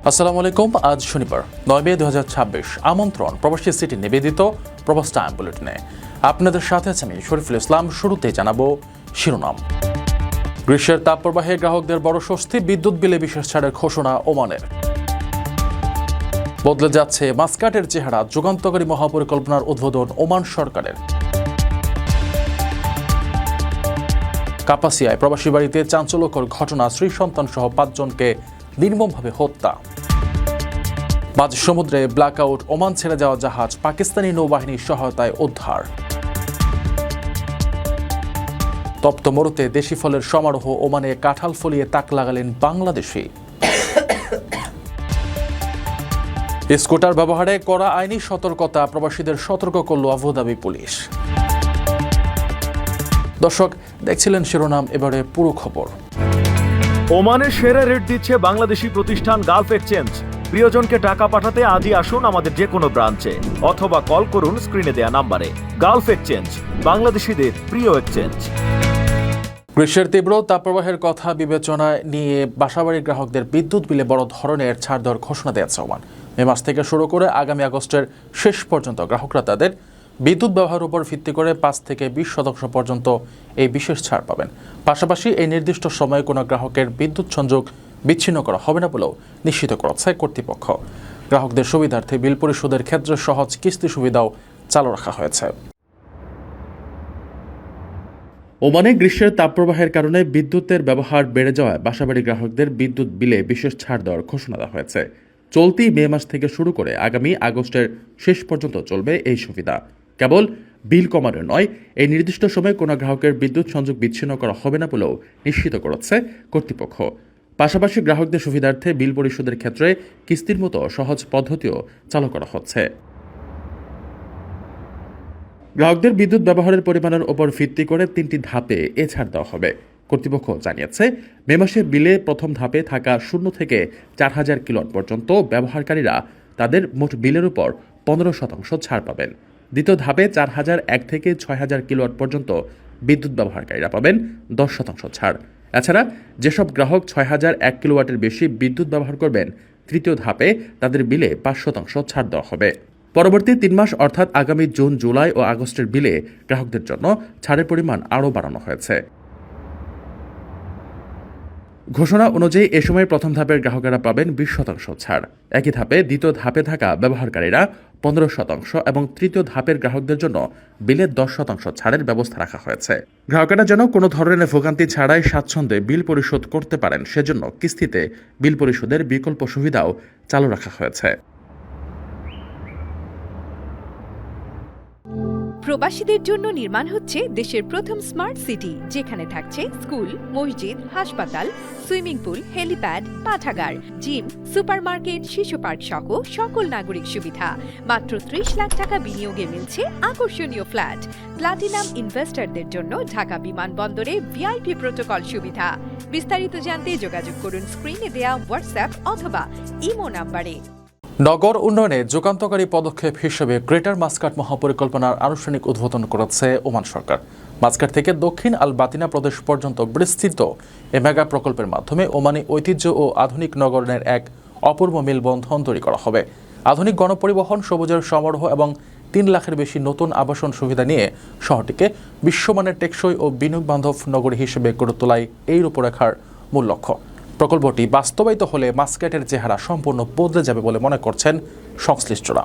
আসসালামু আলাইকুম। আজ শনিবার 9 মে 2026। আমন্ত্রণ প্রবাসী সিটি নিবেদিত প্রবাস টাইম বুলেটিনে। আপনাদের সাথে আছে আমি শরীফুল ইসলাম। শুরুতেই জানাবো শিরোনাম। গ্রীষ্মের তাপপ্রবাহে গ্রাহকদের বড় স্বস্তি, বিদ্যুৎ বিলে বিশেষ ছাড়ের ঘোষণা ওমানের। বদলে যাচ্ছে মাস্কাটের চেহারা, যুগান্তকারী মহাপরিকল্পনার উদ্বোধন ওমান সরকারের। কাপাসিয়ায় প্রবাসী বাড়িতে চাঞ্চল্যকর ঘটনা, স্ত্রী সন্তান সহ 5 জনকে নির্মমভাবে হত্যা। মাঝ সমুদ্রে ব্ল্যাকআউট, ওমান ছেড়ে যাওয়া জাহাজ পাকিস্তানি নৌবাহিনীর সহায়তায় উদ্ধার। তপ্ত মরুতে দেশি ফলের সমারোহ, ওমানে কাঁঠাল ফলিয়ে তাক লাগালেন বাংলাদেশি। স্কুটার ব্যবহারে কড়া আইনি সতর্কতা, প্রবাসীদের সতর্ক করল আবুধাবি পুলিশ। দর্শক, দেখছিলেন শিরোনাম, এবারে পুরো খবর। ওমানের সেরা রেট দিচ্ছে বাংলাদেশি প্রতিষ্ঠান গালফ এক্সচেঞ্জ। প্রিয়জনকে টাকা পাঠাতে আজই আসুন আমাদের যে কোনো ব্রাঞ্চে অথবা কল করুন স্ক্রিনে দেয়া নাম্বারে। গালফ এক্সচেঞ্জ, বাংলাদেশিদের প্রিয় এক্সচেঞ্জ। গ্রীষ্মের তীব্র তাপপ্রবাহের কথা বিবেচনায় নিয়ে বাসাবাড়ির গ্রাহকদের বিদ্যুৎ বিলে বড় ধরনের ছাড় দেওয়ার ঘোষণা দিয়েছে ওমান। মে মাস থেকে শুরু করে আগামী আগস্টের শেষ পর্যন্ত গ্রাহকরা তাদের বিদ্যুৎ ব্যবহারের উপর ভিত্তি করে 5 থেকে 20% পর্যন্ত এই বিশেষ ছাড় পাবেন। পাশাপাশি এই নির্দিষ্ট সময়ে কোনো গ্রাহকের বিদ্যুৎ সংযোগ বিচ্ছিন্ন করা হবে না বলেও নিশ্চিত করেছে কর্তৃপক্ষ। গ্রাহকদের সুবিধার্থে বিল পরিশোধের ক্ষেত্রে সহজ কিস্তি সুবিধাও চালু রাখা হয়েছে। ওমানে গ্রীষ্মের তাপপ্রবাহের কারণে বিদ্যুতের ব্যবহার বেড়ে যাওয়ায় বাসাবাড়ি গ্রাহকদের বিদ্যুৎ বিলে বিশেষ ছাড় দেওয়ার ঘোষণা দেওয়া হয়েছে। চলতি মে মাস থেকে শুরু করে আগামী আগস্টের শেষ পর্যন্ত চলবে এই সুবিধা। কেবল বিল কমানো নয়, এই নির্দিষ্ট সময়ে কোনো গ্রাহকের বিদ্যুৎ সংযোগ বিচ্ছিন্ন করা হবে না বলেও নিশ্চিত করেছে কর্তৃপক্ষ। পাশাপাশি গ্রাহকদের সুবিধার্থে বিল পরিশোধের ক্ষেত্রে কিস্তির মতো সহজ পদ্ধতিও চালু করা হচ্ছে। গ্রাহকদের বিদ্যুৎ ব্যবহারের পরিমাণের ওপর ভিত্তি করে 3টি ধাপে এ ছাড় দেওয়া হবে। কর্তৃপক্ষ জানিয়েছে, মে মাসে বিলে প্রথম ধাপে থাকা 0 থেকে 4000 কিলোওয়াট পর্যন্ত ব্যবহারকারীরা তাদের মোট বিলের উপর 15% ছাড় পাবেন। দ্বিতীয় ধাপে 4001 থেকে 6000 কিলোওয়াট পর্যন্ত বিদ্যুৎ ব্যবহারকারীরা পাবেন 10% ছাড়। এছাড়া যেসব গ্রাহক 6001 কিলোওয়াটের বেশি বিদ্যুৎ ব্যবহার করবেন, তৃতীয় ধাপে তাদের বিলে 5% ছাড় দেওয়া হবে। পরবর্তী 3 মাস অর্থাৎ আগামী জুন, জুলাই ও আগস্টের বিলে গ্রাহকদের জন্য ছাড়ের পরিমাণ আরও বাড়ানো হয়েছে। ঘোষণা অনুযায়ী এ সময় প্রথম ধাপের গ্রাহকেরা পাবেন 20% ছাড়। একই ধাপে দ্বিতীয় ধাপে থাকা ব্যবহারকারীরা 15% এবং তৃতীয় ধাপের গ্রাহকদের জন্য বিলে 10% ছাড়ের ব্যবস্থা রাখা হয়েছে। গ্রাহকেরা যেন কোনো ধরনের ভোগান্তি ছাড়াই স্বাচ্ছন্দ্যে বিল পরিশোধ করতে পারেন, সেজন্য কিস্তিতে বিল পরিশোধের বিকল্প সুবিধাও চালু রাখা হয়েছে। প্রবাসীদের জন্য নির্মাণ হচ্ছে দেশের প্রথম স্মার্ট সিটি, যেখানে থাকছে স্কুল, মসজিদ, হাসপাতাল, সুইমিং পুল, হেলিপ্যাড, পাঠাগার, জিম, সুপারমার্কেট, শিশু পার্ক সহ সকল নাগরিক সুবিধা। মাত্র 30 লাখ টাকা বিনিয়োগে মিলছে আকর্ষণীয় ফ্ল্যাট। প্লাটিনাম ইনভেস্টরদের জন্য ঢাকা বিমানবন্দরে ভিআইপি প্রোটোকল সুবিধা। বিস্তারিত জানতে যোগাযোগ করুন স্ক্রিনে দেয়া হোয়াটসঅ্যাপ অথবা ইমো নাম্বারে। নগর উন্নয়নে যুগান্তকারী পদক্ষেপ হিসেবে গ্রেটার মাস্কাট মহাপরিকল্পনার আনুষ্ঠানিক উদ্বোধন করেছে ওমান সরকার। মাস্কাট থেকে দক্ষিণ আল বাতিনা প্রদেশ পর্যন্ত বিস্তৃত এ মেগা প্রকল্পের মাধ্যমে ওমানি ঐতিহ্য ও আধুনিক নগরণের এক অপূর্ব মেলবন্ধন তৈরি করা হবে। আধুনিক গণপরিবহন, সবুজের সমারোহ এবং 3 লাখের বেশি নতুন আবাসন সুবিধা নিয়ে শহরটিকে বিশ্বমানের টেকসই ও বিনিয়োগ বান্ধব নগরী হিসেবে গড়ে তোলাই এই রূপরেখার মূল লক্ষ্য। প্রকল্পটি বাস্তবায়িত হলে মাস্কাটের চেহারা সম্পূর্ণ বদলে যাবে বলে মনে করছেন সংশ্লিষ্টরা।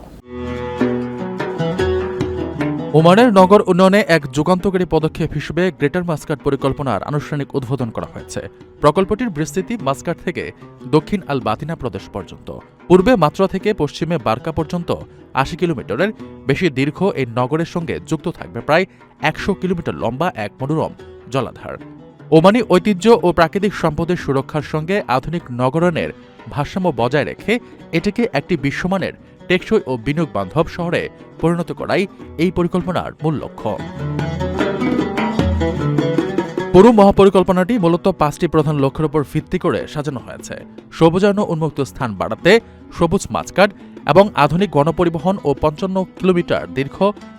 ওমানের নগর উন্নয়নে এক যুগান্তকারী পদক্ষেপ হিসেবে গ্রেটার মাস্কাট পরিকল্পনার আনুষ্ঠানিক উদ্বোধন করা হয়েছে। প্রকল্পটির বিস্তৃতি মাস্কাট থেকে দক্ষিণ আল বাতিনা প্রদেশ পর্যন্ত, পূর্বে মাত্রা থেকে পশ্চিমে বার্কা পর্যন্ত 80 কিলোমিটারের বেশি দীর্ঘ এই নগরের সঙ্গে যুক্ত থাকবে প্রায় 100 কিলোমিটার লম্বা এক মনোরম জলাধার। ওমানি ঐতিহ্য ও প্রাকৃতিক সম্পদের সুরক্ষার সঙ্গে আধুনিক নগরায়নের ভারসাম্য বজায় রেখে এটিকে একটি বিশ্বমানের টেকসই ও বিনিয়োগ বান্ধব শহরে পরিণত করাই এই পরিকল্পনার মূল লক্ষ্য। পুরো মহাপরিকল্পনাটি মূলত 5টি প্রধান লক্ষ্যের উপর ভিত্তি করে সাজানো হয়েছে। সবুজায়ন উন্মুক্ত স্থান বাড়াতে সবুজ মাস্কাট এবং আধুনিক গণপরিবহন ও 55 কিলোমিটার দীর্ঘ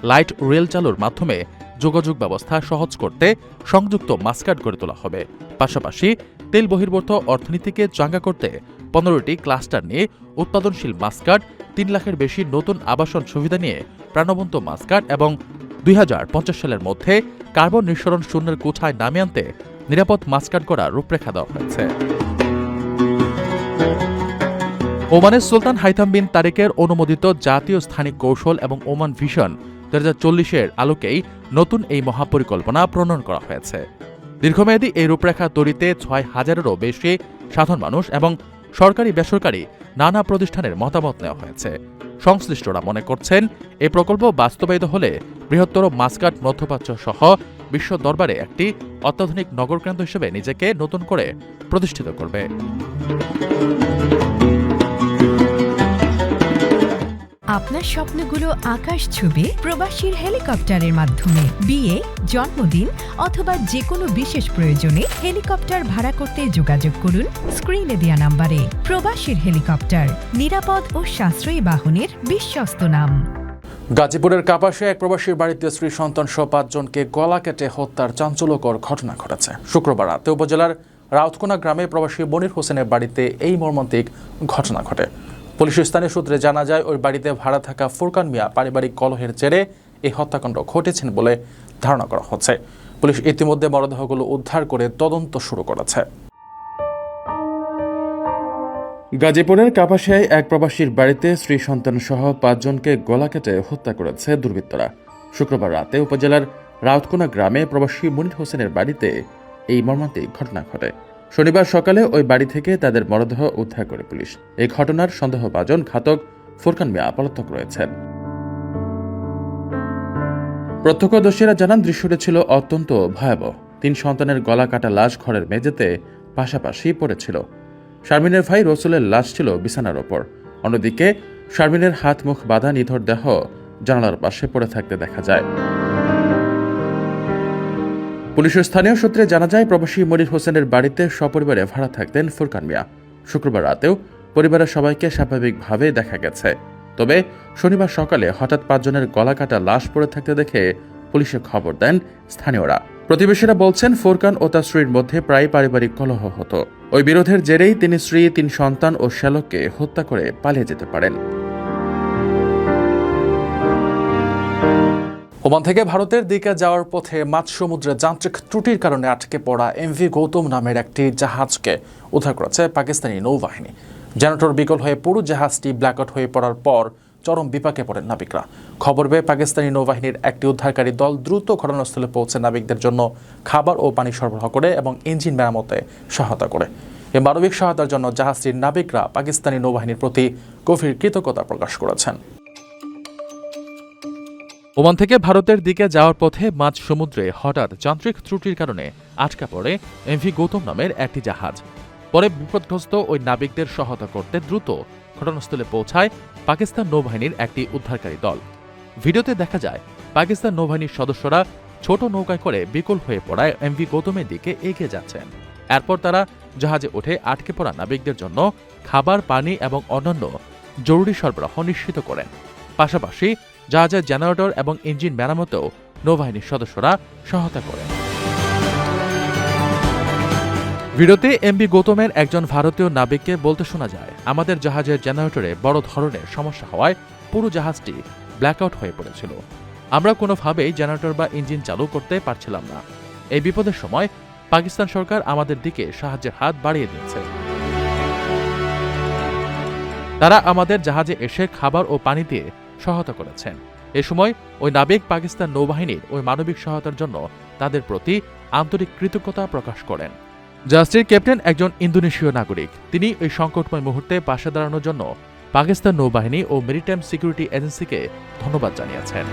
লাইট রেল চালুর মাধ্যমে যোগাযোগ ব্যবস্থা সহজ করতে সংযুক্ত মাস্কাট গড়ে তোলা হবে। পাশাপাশি তেল বহির্ভূত অর্থনীতিকে চাঙ্গা করতে 15টি ক্লাস্টার নিয়ে উৎপাদনশীল মাস্কাট, 3 লাখের বেশি নতুন আবাসন সুবিধা নিয়ে প্রাণবন্ত মাস্কাট এবং 2050 সালের মধ্যে কার্বন নিঃসরণ শূন্যের কোঠায় নামিয়ে আনতে নিরাপদ মাস্কাট গড়ার রূপরেখা দেওয়া হয়েছে। ওমানের সুলতান হাইথাম বিন তারিকের অনুমোদিত জাতীয় স্থানিক কৌশল এবং ওমান ভিশন 2040-এর আলোকেই নতুন এই মহাপরিকল্পনা প্রণয়ন করা হয়েছে। দীর্ঘমেয়াদী এই রূপরেখা তৈরিতে 6,000-এরও বেশি সাধারণ মানুষ এবং সরকারি বেসরকারি নানা প্রতিষ্ঠানের মতামত নেওয়া হয়েছে। সংশ্লিষ্টরা মনে করছেন এই প্রকল্প বাস্তবায়িত হলে বৃহত্তর মাস্কাট মধ্যপ্রাচ্য সহ বিশ্ব দরবারে একটি অত্যাধুনিক নগরকেন্দ্র হিসেবে নিজেকে নতুন করে প্রতিষ্ঠিত করবে। আপনার স্বপ্নগুলো আকাশ ছুবে প্রবাসীর হেলিকপ্টারের মাধ্যমে। বিয়ে, জন্মদিন অথবা যে কোনো বিশেষ প্রয়োজনে হেলিকপ্টার ভাড়া করতে যোগাযোগ করুন স্ক্রিনে দেয়া নাম্বারে। প্রবাসীর হেলিকপ্টার, নিরাপদ ও সাশ্রয়ী বাহনের বিশ্বস্ত নাম। গাজীপুরের কাপাসে এক প্রবাসীর বাড়িতে স্ত্রী সন্তান সহ 5 জনকে গলা কেটে হত্যার চাঞ্চল্যকর ঘটনা ঘটেছে। শুক্রবার রাতে উপজেলার রাউতকোনা গ্রামে প্রবাসী মনির হোসেনের বাড়িতে এই মর্মান্তিক ঘটনা ঘটে। পুলিশের স্থানীয় সূত্রে জানা যায়, ওই বাড়িতে ভাড়া থাকা ফুরকান মিয়া পারিবারিক কলহের জেরে এই হত্যাকাণ্ড ঘটেছেন বলে ধারণা করা হচ্ছে। পুলিশ ইতিমধ্যে মরদেহগুলো উদ্ধার করে তদন্ত শুরু করেছে। গাজীপুরের কাপাসিয়ায় এক প্রবাসীর বাড়িতে স্ত্রী সন্তান সহ 5 জনকে গলা কেটে হত্যা করেছে দুর্বৃত্তরা। শুক্রবার রাতে উপজেলার রাউতকোনা গ্রামে প্রবাসী মনির হোসেনের বাড়িতে এই মর্মান্তিক ঘটনা ঘটে। শনিবার সকালে ওই বাড়ি থেকে তাদের মরদেহ উদ্ধার করে পুলিশ। এই ঘটনার সন্দেহভাজন ঘাতক ফুরকান মিয়া পলাতক রয়েছেন। প্রত্যক্ষদর্শীরা জানান, দৃশ্যটি ছিল অত্যন্ত ভয়াবহ। 3 সন্তানের গলা কাটা লাশ ঘরের মেঝেতে পাশাপাশি পড়েছিল। শারমিনের ভাই রসুলের লাশ ছিল বিছানার ওপর। অন্যদিকে শারমিনের হাত মুখ বাঁধা নিথর দেহ জানালার পাশে পড়ে থাকতে দেখা যায়। পুলিশের স্থানীয় সূত্রে জানা যায়, প্রবাসী মনির হোসেনের বাড়িতে সপরিবারে ভাড়া থাকতেন ফুরকান মিয়া। শুক্রবার রাতেও পরিবারের সবাইকে স্বাভাবিকভাবে দেখা গেছে। তবে শনিবার সকালে হঠাৎ 5 জনের গলা কাটা লাশ পড়ে থাকতে দেখে পুলিশে খবর দেন স্থানীয়রা। প্রতিবেশীরা বলছেন, ফুরকান ও তার স্ত্রীর মধ্যে প্রায় পারিবারিক কলহ হতো। ওই বিরোধের জেরেই তিনি স্ত্রী, 3 সন্তান ও শ্যালককে হত্যা করে পালিয়ে যেতে পারেন। ওমান থেকে ভারতের দিকে যাওয়ার পথে মাঝ সমুদ্রে যান্ত্রিক ত্রুটির কারণে আটকে পড়া এমভি গৌতম নামের একটি জাহাজকে উদ্ধার করেছে পাকিস্তানি নৌবাহিনী। জেনারেটর বিকল হয়ে পুরো জাহাজটি ব্ল্যাকআউট হয়ে পড়ার পর চরম বিপাকে পড়েন নাবিকরা। খবর পেয়ে পাকিস্তানি নৌবাহিনীর একটি উদ্ধারকারী দল দ্রুত ঘটনাস্থলে পৌঁছে নাবিকদের জন্য খাবার ও পানি সরবরাহ করে এবং ইঞ্জিন মেরামতে সহায়তা করে। এই মানবিক সহায়তার জন্য জাহাজটির নাবিকরা পাকিস্তানি নৌবাহিনীর প্রতি গভীর কৃতজ্ঞতা প্রকাশ করেছেন। ওমান থেকে ভারতের দিকে যাওয়ার পথে মাঝ সমুদ্রে হঠাৎ যান্ত্রিক ত্রুটির কারণে আটকা পড়ে এমভি গৌতম নামের একটি জাহাজ। পরে বিপদগ্রস্ত ওই নাবিকদের সহায়তা করতে দ্রুত ঘটনাস্থলে পৌঁছায় পাকিস্তান নৌবাহিনীর একটি উদ্ধারকারী দল। ভিডিওতে দেখা যায়, পাকিস্তান নৌবাহিনীর সদস্যরা ছোট নৌকায় করে বিকল হয়ে পড়ায় এমভি গৌতমের দিকে এগিয়ে যাচ্ছেন। এরপর তারা জাহাজে উঠে আটকে পড়া নাবিকদের জন্য খাবার, পানি এবং অন্যান্য জরুরি সরবরাহ নিশ্চিত করেন। পাশাপাশি জাহাজের জেনারেটর এবং ইঞ্জিন মেরামতেও নৌবাহিনীর সদস্যরা সহায়তা করেন। ভিডিওতে এমভি গৌতমের একজন ভারতীয় নাবিককে বলতে শোনা যায়, আমাদের জাহাজের জেনারেটরে বড় ধরনের সমস্যা হওয়ায় পুরো জাহাজটি ব্ল্যাকআউট হয়ে পড়েছিল। আমরা কোনোভাবেই জেনারেটর বা ইঞ্জিন চালু করতে পারছিলাম না। এই বিপদের সময় পাকিস্তান সরকার আমাদের দিকে সাহায্যের হাত বাড়িয়ে দিয়েছে। তারা আমাদের জাহাজে এসে খাবার ও পানি দিয়ে সহায়তা করেছেন। এ সময় ওই নাবিক পাকিস্তান নৌবাহিনীর ওই মানবিক সহায়তার জন্য তাদের প্রতি আন্তরিক কৃতজ্ঞতা প্রকাশ করেন। জাহাজটির ক্যাপ্টেন একজন ইন্দোনেশীয় নাগরিক। তিনি এই সংকটময় মুহূর্তে পাশে দাঁড়ানোর জন্য পাকিস্তান নৌবাহিনী ও মেরিটাইম সিকিউরিটি এজেন্সিকে ধন্যবাদ জানিয়েছেন।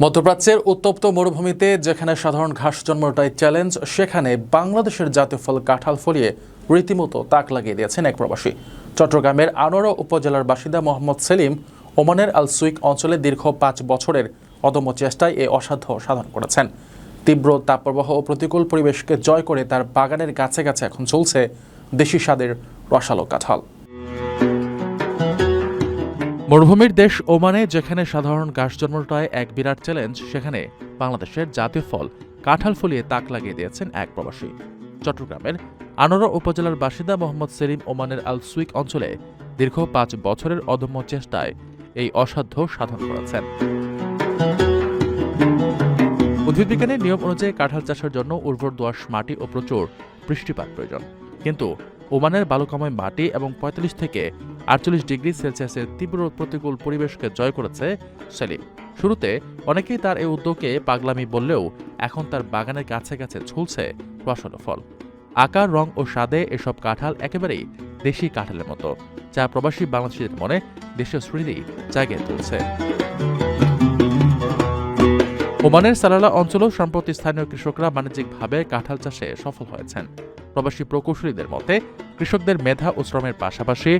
মধ্যপ্রাচ্যের উত্তপ্ত মরুভূমিতে যেখানে সাধারণ ঘাস জন্মানোটাই চ্যালেঞ্জ, সেখানে বাংলাদেশের জাতীয় ফল কাঁঠাল ফলিয়ে রীতিমতো তাক লাগিয়ে দিয়েছেন এক প্রবাসী। চট্টগ্রামের আনোয়ারা উপজেলার বাসিন্দা মোহাম্মদ সেলিম ওমানের আল সুইক অঞ্চলে দীর্ঘ 5 বছরের অদম্য চেষ্টায় এ অসাধ্য সাধন করেছেন। তীব্র তাপপ্রবাহ ও প্রতিকূল পরিবেশকে জয় করে তার বাগানের গাছে গাছে এখন চলছে দেশি স্বাদের রসালো কাঁঠাল। মরুভূমির দেশ ওমানে যেখানে সাধারণ ঘাস জন্মানোটাই এক বিরাট চ্যালেঞ্জ, সেখানে বাংলাদেশের জাতীয় ফল কাঁঠাল ফলিয়ে তাক লাগিয়ে দিয়েছেন এক প্রবাসী। চট্টগ্রামের আনোয়ারা উপজেলার বাসিন্দা মোহাম্মদ সেলিম ওমানের আল সুইক অঞ্চলে দীর্ঘ 5 বছরের অদম্য চেষ্টায় এই অসাধ্য সাধন করেছেন। উদ্ভিদবিজ্ঞানের নিয়ম অনুযায়ী কাঁঠাল চাষের জন্য উর্বর দোআঁশ মাটি ও প্রচুর বৃষ্টিপাত প্রয়োজন, কিন্তু ওমানের বালুকাময় মাটি এবং 45 থেকে 48 ডিগ্রি সেলসিয়াসের তীব্র প্রতিকূল পরিবেশকে জয় করেছে সেলিম। শুরুতে অনেকেই তার এই উদ্যোগকে পাগলামি বললেও এখন তার বাগানের কাছে কাছে ঝুলছে রসালো ফল। আকার, রং ও স্বাদে এসব কাঁঠাল একেবারেই দেশি কাঁঠালের মতো, যা প্রবাসী বাংলাদেশিদের মনে দেশের স্মৃতি জাগিয়ে তুলছে। ওমানের সালালা অঞ্চলেও সম্প্রতি স্থানীয় কৃষকরা বাণিজ্যিকভাবে কাঁঠাল চাষে সফল হয়েছেন। প্রবাসী প্রকৌশলীদের মতে কৃষকদের মেধা ও শ্রমের পাশাপাশি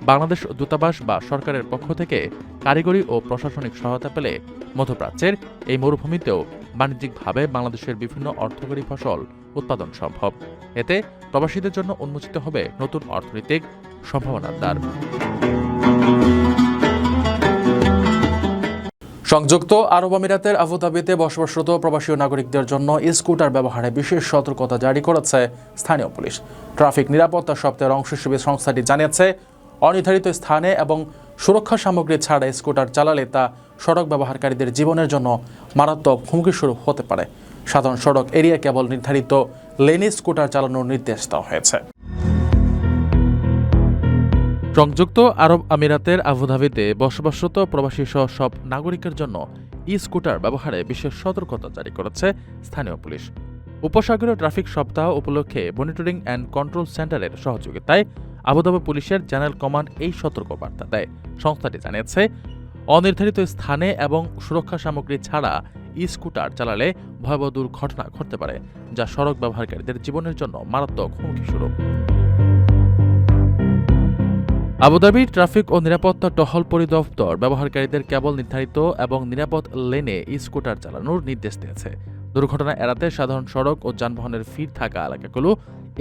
বাংলাদেশ দূতাবাস বা সরকারের পক্ষ থেকে কারিগরি ও প্রশাসনিক সহায়তা পেলে মধ্যপ্রাচ্যের এই মরুভূমিতেও বাণিজ্যিকভাবে বাংলাদেশের বিভিন্ন অর্থকরী ফসল উৎপাদন সম্ভব। এতে প্রবাসীদের জন্য উন্মোচিত হবে নতুন অর্থনৈতিক সম্ভাবনার দ্বার। সংযুক্ত আরব আমিরাতের আবুধাবিতে বসবাসরত প্রবাসী নাগরিকদের জন্য স্কুটার ব্যবহারে বিশেষ সতর্কতা জারি করেছে স্থানীয় পুলিশ। ট্রাফিক নিরাপত্তা সপ্তাহের অংশ হিসেবে সংস্থাটি জানিয়েছে, অনির্ধারিত স্থানে এবং সুরক্ষা সামগ্রী ছাড়া স্কুটার চালালে তা সড়ক ব্যবহারকারীদের জীবনের জন্য মারাত্মক হুমকিস্বরূপ হতে পারে। সাধারণ সড়ক এরিয়া কেবল নির্ধারিত লেনে স্কুটার চালানোর নির্দেশ দেওয়া হয়েছে। সংযুক্ত আরব আমিরাতের আবুধাবিতে বসবাসরত প্রবাসী সহ সব নাগরিকের জন্য স্কুটার ব্যবহারে বিশেষ সতর্কতা জারি করেছে স্থানীয় পুলিশ। উপসাগরীয় ট্রাফিক সপ্তাহ উপলক্ষে মনিটরিং অ্যান্ড কন্ট্রোল সেন্টারের সহযোগিতায় আবুধাবি পুলিশের জেনারেল কমান্ড এই সতর্কবার্তা দেয়। সংস্থাটি জানিয়েছে, অনির্ধারিত স্থানে এবং সুরক্ষা সামগ্রী ছাড়া স্কুটার চালালে ভয়াবহ দুর্ঘটনা ঘটতে পারে, যা সড়ক ব্যবহারকারীদের জীবনের জন্য মারাত্মক হুমকিস্বরূপ। আবুধাবির ট্রাফিক ও নিরাপত্তা টহল পরিদপ্তর ব্যবহারকারীদের কেবল নির্ধারিত এবং নিরাপদ লেনে স্কুটার চালানোর নির্দেশ দিয়েছে। দুর্ঘটনা এড়াতে সাধারণ সড়ক ও যানবাহনের ভিড় থাকা এলাকাগুলো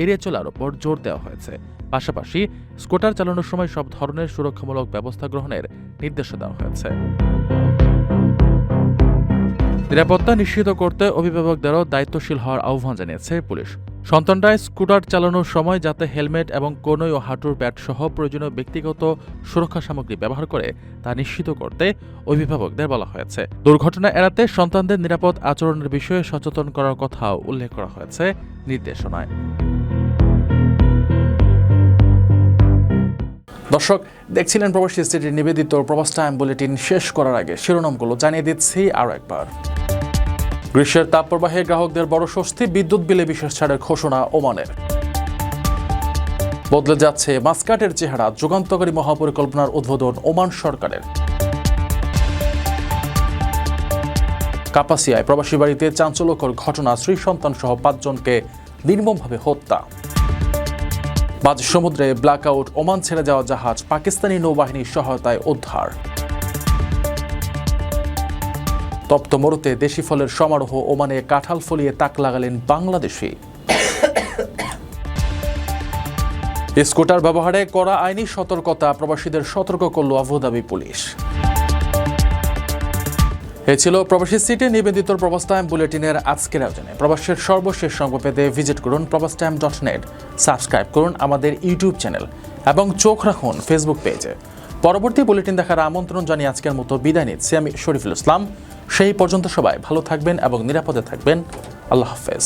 এড়িয়ে চলার উপর জোর দেওয়া হয়েছে। পাশাপাশি স্কুটার চালানোর সময় সব ধরনের সুরক্ষামূলক ব্যবস্থা গ্রহণের নির্দেশও দেওয়া হয়েছে। নিরাপত্তা নিশ্চিত করতে অভিভাবকদেরও দায়িত্বশীল হওয়ার আহ্বান জানিয়েছে পুলিশ। সন্তানরা স্কুটার চালানোর সময় যাতে হেলমেট এবং কনুই ও হাঁটুর প্যাড সহ প্রয়োজনীয় ব্যক্তিগত সুরক্ষা সামগ্রী ব্যবহার করে তা নিশ্চিত করতে অভিভাবকদের বলা হয়েছে। দুর্ঘটনা এড়াতে সন্তানদের নিরাপদ আচরণের বিষয়ে সচেতন করার কথাও উল্লেখ করা হয়েছে নির্দেশনায়। দর্শক, দেখছিলেন প্রবাসী স্টেটের নিবেদিত প্রবাস টাইম বুলেটিন। শেষ করার আগে শিরোনামগুলো জানিয়ে দিচ্ছি আরও একবার। গ্রীষ্মের তাপপ্রবাহে গ্রাহকদের বড় স্বস্তি, বিদ্যুৎ বিলে বিশেষ ছাড়ের ঘোষণা ওমানের। বদলে যাচ্ছে মাস্কাটের চেহারা, যুগান্তকারী মহাপরিকল্পনার উদ্বোধন ওমান সরকারের। কাপাসিয়ায় প্রবাসী বাড়িতে চাঞ্চল্যকর ঘটনা, স্ত্রী সন্তান সহ 5 জনকে নির্মমভাবে হত্যা। মাঝ সমুদ্রে ব্ল্যাকআউট, ওমান ছেড়ে যাওয়া জাহাজ পাকিস্তানি নৌবাহিনীর সহায়তায় উদ্ধার। তপ্ত মরুতে দেশি ফলের সমারোহ, ওমানে কাঁঠাল ফলিয়ে তাক লাগালেন বাংলাদেশি। স্কুটার ব্যবহারে কড়া আইনি সতর্কতা, প্রবাসীদের সতর্ক করল আবুধাবি পুলিশ। এ ছিল প্রবাসী সিটি নিবেদিত প্রবাস টাইম বুলেটিনের আজকের আয়োজনে। প্রবাসের সর্বশেষ সংবাদ পেতে ভিজিট করুন probastimes.net, সাবস্ক্রাইব করুন আমাদের ইউটিউব চ্যানেল এবং চোখ রাখুন ফেসবুক পেজে। পরবর্তী বুলেটিন দেখার আমন্ত্রণ জানিয়ে আজকের মতো বিদায় নিচ্ছি আমি শরীফুল ইসলাম। সেই পর্যন্ত সবাই ভালো থাকবেন এবং নিরাপদে থাকবেন। আল্লাহ হাফেজ।